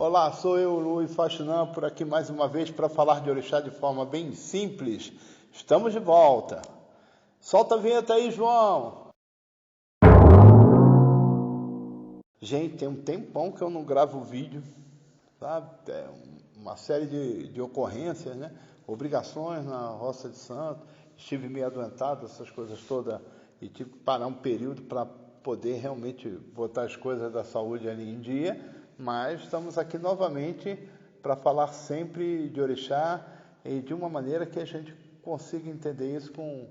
Olá, sou eu, Luiz Faxinã, por aqui mais uma vez para falar de orixá de forma bem simples. Estamos de volta. Solta a vinheta aí, João. Gente, tem um tempão que eu não gravo vídeo, sabe? É uma série de ocorrências, né? Obrigações na Roça de Santo. Estive meio adoentado, essas coisas todas, e tive que parar um período para poder realmente botar as coisas da saúde ali em dia. Mas estamos aqui novamente para falar sempre de orixá e de uma maneira que a gente consiga entender isso com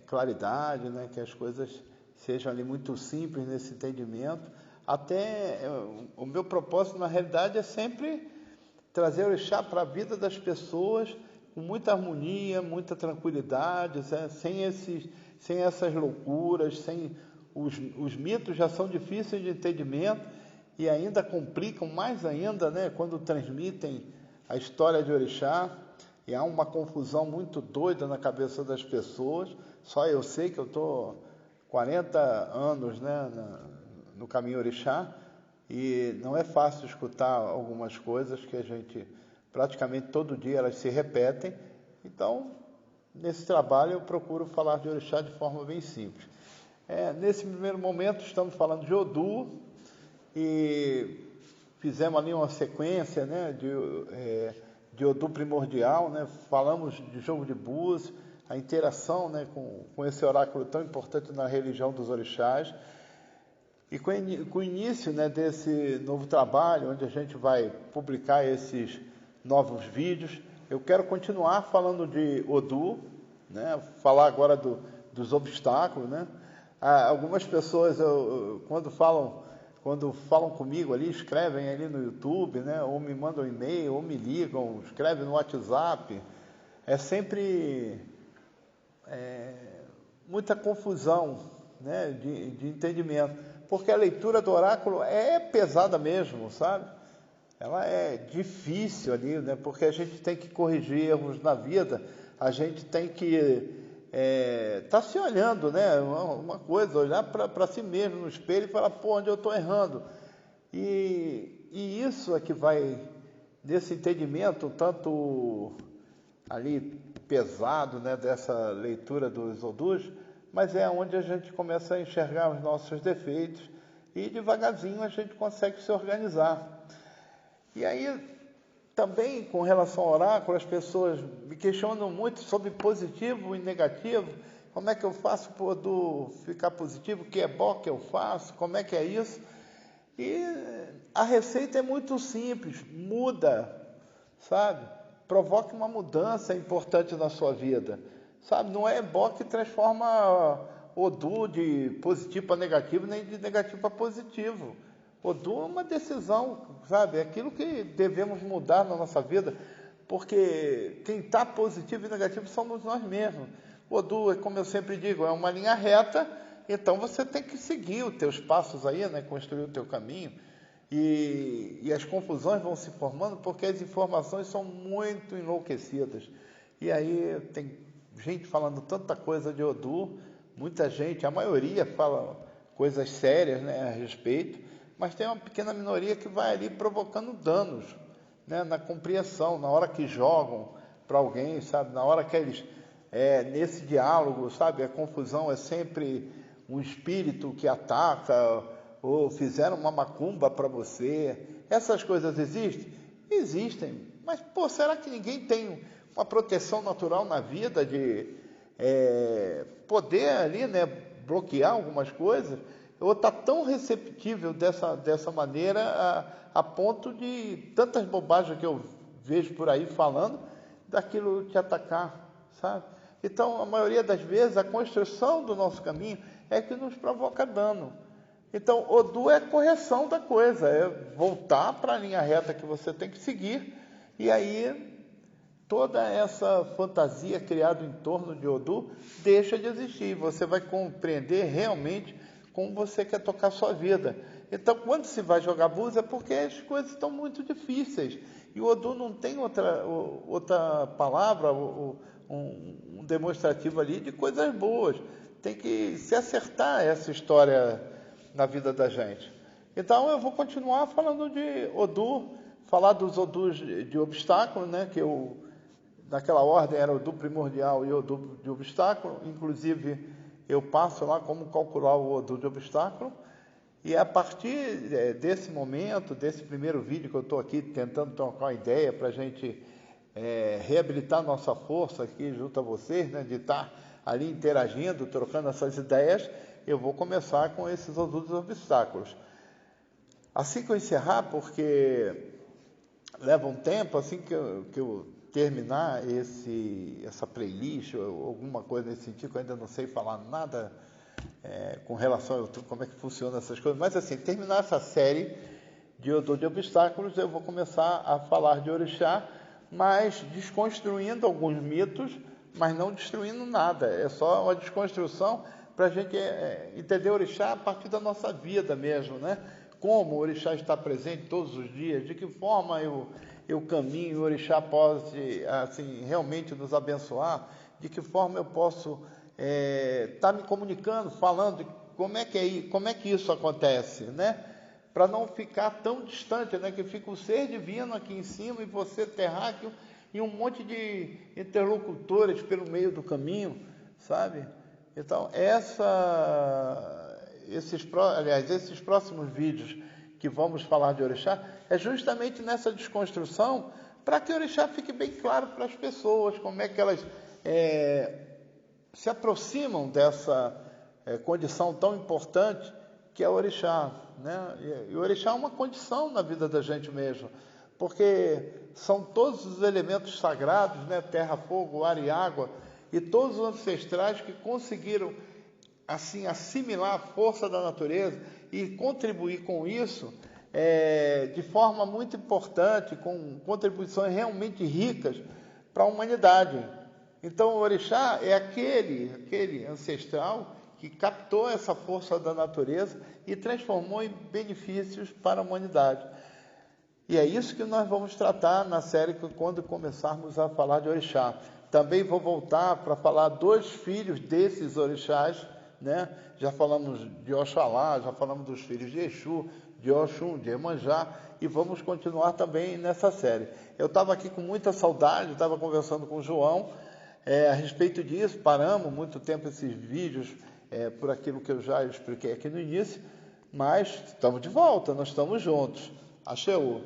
claridade, né? Que as coisas sejam ali muito simples nesse entendimento. Até o meu propósito, na realidade, é sempre trazer orixá para a vida das pessoas com muita harmonia, muita tranquilidade, sem essas loucuras, sem os mitos já são difíceis de entendimento e ainda complicam mais ainda, né, quando transmitem a história de orixá, e há uma confusão muito doida na cabeça das pessoas. Só eu sei que eu estou 40 anos, né, no caminho orixá, e não é fácil escutar algumas coisas que a gente, praticamente todo dia, elas se repetem. Então, nesse trabalho eu procuro falar de orixá de forma bem simples. Nesse primeiro momento estamos falando de Odu, e fizemos ali uma sequência, né, de Odu primordial, né, falamos de jogo de búzios, a interação, né, com esse oráculo tão importante na religião dos orixás. E com o início, né, desse novo trabalho, onde a gente vai publicar esses novos vídeos, eu quero continuar falando de Odu, né, falar agora dos obstáculos, né. Algumas pessoas, quando falam comigo ali, escrevem ali no YouTube, né, ou me mandam um e-mail, ou me ligam, escrevem no WhatsApp, é sempre muita confusão, né, de entendimento, porque a leitura do oráculo é pesada mesmo, sabe? Ela é difícil ali, né, porque a gente tem que corrigir erros na vida, a gente tem que tá se olhando, né? Uma coisa, olhar para si mesmo no espelho e falar, pô, onde eu estou errando? E isso é que vai, nesse entendimento, tanto ali pesado, né, dessa leitura dos Odus, mas é onde a gente começa a enxergar os nossos defeitos e devagarzinho a gente consegue se organizar. E aí, também, com relação ao oráculo, as pessoas me questionam muito sobre positivo e negativo. Como é que eu faço para ficar positivo? Que ebó que eu faço? Como é que é isso? E a receita é muito simples. Muda, sabe? Provoque uma mudança importante na sua vida. Sabe? Não é ebó que transforma Odu de positivo para negativo, nem de negativo para positivo. Odu é uma decisão, sabe? É aquilo que devemos mudar na nossa vida, porque quem está positivo e negativo somos nós mesmos. Odu, como eu sempre digo, é uma linha reta, então você tem que seguir os teus passos aí, né? Construir o teu caminho. E as confusões vão se formando porque as informações são muito enlouquecidas. E aí tem gente falando tanta coisa de Odu, muita gente, a maioria fala coisas sérias, né, a respeito, mas tem uma pequena minoria que vai ali provocando danos, né, na compreensão, na hora que jogam para alguém, sabe, na hora que eles, nesse diálogo, sabe, a confusão é sempre um espírito que ataca, ou fizeram uma macumba para você. Essas coisas existem? Existem, mas, pô, será que ninguém tem uma proteção natural na vida de poder ali, né, bloquear algumas coisas? Ou está tão receptível dessa maneira a ponto de tantas bobagens que eu vejo por aí falando, daquilo te atacar, sabe? Então, a maioria das vezes, a construção do nosso caminho é que nos provoca dano. Então, Odu é a correção da coisa, é voltar para a linha reta que você tem que seguir, e aí toda essa fantasia criada em torno de Odu deixa de existir. Você vai compreender realmente como você quer tocar a sua vida. Então, quando se vai jogar búzios, é porque as coisas estão muito difíceis. E o Odu não tem outra palavra, um demonstrativo ali de coisas boas. Tem que se acertar essa história na vida da gente. Então eu vou continuar falando de Odu, falar dos Odus de obstáculo, né, que eu, naquela ordem era Odu primordial e Odu de obstáculo, inclusive eu passo lá como calcular o Odu de obstáculo, e a partir desse momento, desse primeiro vídeo que eu estou aqui tentando trocar uma ideia para a gente reabilitar nossa força aqui junto a vocês, né, de estar ali interagindo, trocando essas ideias, eu vou começar com esses Odus dos obstáculos. Assim que eu encerrar, porque leva um tempo, assim que eu terminar essa playlist, ou alguma coisa nesse sentido, que eu ainda não sei falar nada com relação ao YouTube, como é que funciona essas coisas, mas assim, terminar essa série de Odu de obstáculos, eu vou começar a falar de orixá, mas desconstruindo alguns mitos, mas não destruindo nada, é só uma desconstrução para a gente entender o orixá a partir da nossa vida mesmo, né? Como o orixá está presente todos os dias, de que forma eu caminho, o orixá pode assim, realmente nos abençoar, de que forma eu posso estar me comunicando, falando, como é que isso acontece, né? Para não ficar tão distante, né? Que fica o ser divino aqui em cima e você terráqueo e um monte de interlocutores pelo meio do caminho, sabe? Então, esses próximos vídeos que vamos falar de orixá, é justamente nessa desconstrução, para que o orixá fique bem claro para as pessoas, como é que elas se aproximam dessa condição tão importante que é o orixá, né? E o orixá é uma condição na vida da gente mesmo, porque são todos os elementos sagrados, né? Terra, fogo, ar e água, e todos os ancestrais que conseguiram assim assimilar a força da natureza e contribuir com isso de forma muito importante, com contribuições realmente ricas para a humanidade. Então o orixá é aquele ancestral que captou essa força da natureza e transformou em benefícios para a humanidade. E é isso que nós vamos tratar na série quando começarmos a falar de orixá. Também vou voltar para falar dos filhos desses orixás, né? Já falamos de Oxalá, já falamos dos filhos de Exu, de Oxum, de Iemanjá, e vamos continuar também nessa série. Eu estava aqui com muita saudade, estava conversando com o João a respeito disso, paramos muito tempo esses vídeos por aquilo que eu já expliquei aqui no início, mas estamos de volta, nós estamos juntos. Axé.